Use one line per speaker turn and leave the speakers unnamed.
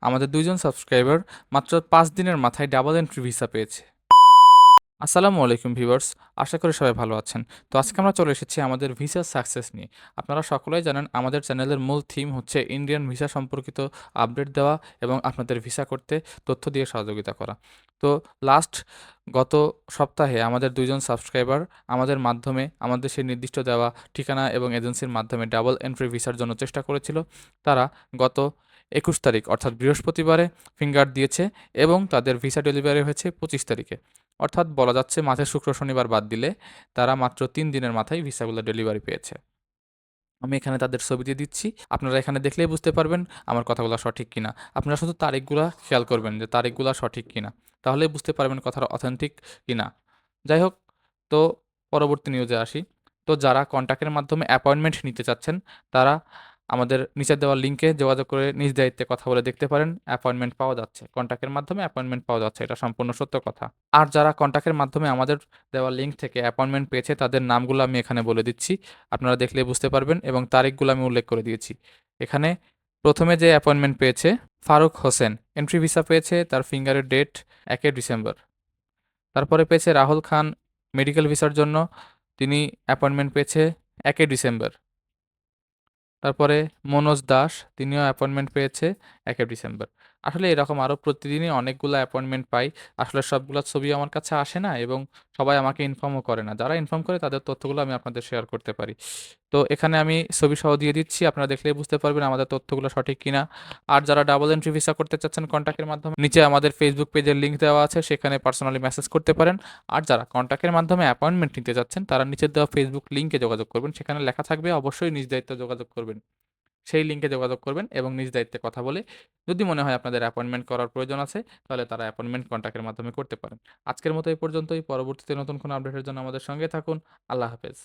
আমাদের ২ জন সাবস্ক্রাইবার মাত্র ৫ দিনের মাথায় ডাবল এন্ট্রি ভিসা পেয়েছে। আসসালামু আলাইকুম ভিউয়ার্স, আশা করি সবাই ভালো আছেন। তো আজকে আমরা চলে এসেছি আমাদের ভিসা সাকসেস নিয়ে। আপনারা সকলেই জানেন আমাদের চ্যানেলের মূল থিম হচ্ছে ইন্ডিয়ান ভিসা সম্পর্কিত আপডেট দেওয়া এবং আপনাদের ভিসা করতে তথ্য দিয়ে সহযোগিতা করা। তো লাস্ট গত সপ্তাহে আমাদের ২ জন সাবস্ক্রাইবার আমাদের মাধ্যমে আমাদের সেই নির্দিষ্ট দেওয়া ঠিকানা এবং এজেন্সির মাধ্যমে ডাবল এন্ট্রি ভিসার জন্য চেষ্টা করেছিল। তারা গত ২১ তারিখ অর্থাৎ বৃহস্পতিবারে ফিঙ্গার দিয়েছে এবং তাদের ভিসা ডেলিভারি হয়েছে ২৫ তারিখে। অর্থাৎ বলা যাচ্ছে মাঝে শুক্র শনিবার বাদ দিলে তারা মাত্র ৩ দিনের মাথায় ভিসাগুলো ডেলিভারি পেয়েছে। আমি এখানে তাদের ছবি দিয়ে দিচ্ছি। আপনারা এখানে দেখলেই বুঝতে পারবেন আমার কথাগুলো সঠিক কিনা। আপনারা শুধু তারিখগুলা খেয়াল করবেন যে তারিখগুলা সঠিক কিনা। তাহলেই বুঝতে পারবেন কথাটা অথেন্টিক কিনা। যাই হোক, তো পরবর্তী নিউজে আসি। তো যারা কন্ট্যাক্টের মাধ্যমে অ্যাপয়েন্টমেন্ট নিতে চাচ্ছেন, তারা আমাদের নিচে দেওয়া লিঙ্কে যোগাযোগ করে নিজ দায়িত্বে কথা বলে দেখতে পারেন। অ্যাপয়েন্টমেন্ট পাওয়া যাচ্ছে। কন্ট্যাক্টের মাধ্যমে অ্যাপয়েন্টমেন্ট পাওয়া যাচ্ছে। এটা সম্পূর্ণ সত্য কথা। আর যারা কন্ট্যাক্টের মাধ্যমে আমাদের দেওয়া লিঙ্ক থেকে অ্যাপয়েন্টমেন্ট পেয়েছে, তাদের নামগুলো আমি এখানে বলে দিচ্ছি। আপনারা দেখলেই বুঝতে পারবেন এবং তারিখগুলো আমি উল্লেখ করে দিয়েছি। এখানে প্রথমে যে অ্যাপয়েন্টমেন্ট পেয়েছে ফারুক হোসেন, এন্ট্রি ভিসা পেয়েছে, তার ফিঙ্গারের ডেট ১ ডিসেম্বর। তারপরে পেয়েছে রাহুল খান, মেডিকেল ভিসার জন্য তিনি অ্যাপয়েন্টমেন্ট পেয়েছে ১ ডিসেম্বর। তারপরে মনোজ দাস, তিনিও অ্যাপয়েন্টমেন্ট পেয়েছে ১ ডিসেম্বর। আসলে এরকম আরও প্রতিদিনই অনেকগুলো অ্যাপয়েন্টমেন্ট পাই। আসলে সবগুলা ছবি আমার কাছে আসে না এবং সবাই আমাকে ইনফর্মও করে না। যারা ইনফর্ম করে তাদের তথ্যগুলো আমি আপনাদের শেয়ার করতে পারি। তো এখানে আমি ছবি সহ দিয়ে দিচ্ছি। আপনারা দেখলেই বুঝতে পারবেন আমাদের তথ্যগুলো সঠিক কিনা। আর যারা ডাবল এন্ট্রি ভিসা করতে চাচ্ছেন কন্ট্যাক্টের মাধ্যমে, নিচে আমাদের ফেসবুক পেজের লিঙ্ক দেওয়া আছে, সেখানে পার্সোনালি মেসেজ করতে পারেন। আর যারা কন্ট্যাক্টের মাধ্যমে অ্যাপয়েন্টমেন্ট নিতে চাচ্ছেন, তারা নিচে দেওয়া ফেসবুক লিঙ্কে যোগাযোগ করবেন। সেখানে লেখা থাকবে অবশ্যই নিজ দায়িত্বে যোগাযোগ করবেন। সেই লিঙ্কে যোগাযোগ করবেন এবং নিজ দায়িত্বে কথা বলে যদি মনে হয় আপনাদের অ্যাপয়েন্টমেন্ট করার প্রয়োজন আছে, তাহলে তারা অ্যাপয়েন্টমেন্ট কন্ট্যাক্টের মাধ্যমে করতে পারেন। আজকের মতো এই পর্যন্তই। পরবর্তীতে নতুন কোনো আপডেটের জন্য আমাদের সঙ্গে থাকুন। আল্লাহ হাফেজ।